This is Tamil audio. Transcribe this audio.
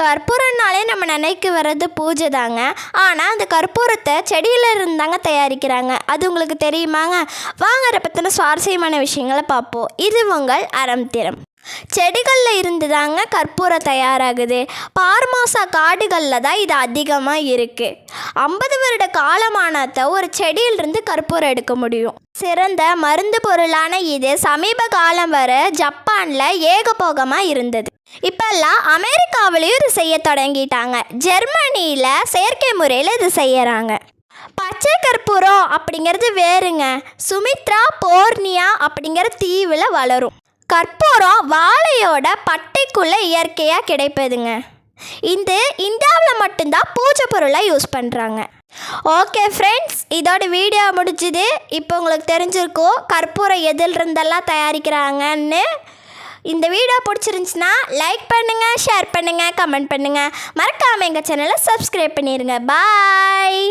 கற்பூரம்னாலே நம்ம நினைக்க வர்றது பூஜை தாங்க. ஆனால் அந்த கற்பூரத்தை செடியில் இருந்தாங்க தயாரிக்கிறாங்க. அது உங்களுக்கு தெரியுமாங்க? வாங்க அதை பற்றின சுவாரஸ்யமான விஷயங்களை பார்ப்போம். இது உங்கள் அறம் திறம். செடிகளில் இருந்து தாங்க கற்பூரம் தயாராகுது. பார்மாசா காடுகளில் தான் இது அதிகமாக இருக்குது. 50 வருட காலமானத்தை ஒரு செடியிலிருந்து கற்பூரம் எடுக்க முடியும். சிறந்த மருந்து பொருளான இது சமீப காலம் வரை ஜப்பானில் ஏகபோகமாக இருந்தது. இப்போல்லாம் அமெரிக்காவிலையும் இது செய்ய தொடங்கிட்டாங்க. ஜெர்மனியில் செயற்கை முறையில் இது செய்கிறாங்க. பச்சை கற்பூரம் அப்படிங்கிறது வேறுங்க. சுமித்ரா போர்னியா அப்படிங்கிற தீவில் வளரும். கற்பூரம் வாழையோட பட்டைக்குள்ளே இயற்கையாக கிடைப்பதுங்க. இது இந்தியாவில் மட்டும்தான் பூஜை பொருளாக யூஸ் பண்ணுறாங்க. ஓகே ஃப்ரெண்ட்ஸ், இதோட வீடியோ முடிஞ்சுது. இப்போ உங்களுக்கு தெரிஞ்சிருக்கும் கற்பூரம் எதில் இருந்தெல்லாம் தயாரிக்கிறாங்கன்னு. இந்த வீடியோ பிடிச்சிருந்துச்சுன்னா லைக் பண்ணுங்கள், ஷேர் பண்ணுங்கள், கமெண்ட் பண்ணுங்கள். மறக்காமல் எங்கள் சேனலை சப்ஸ்கிரைப் பண்ணிடுங்க. பாய்.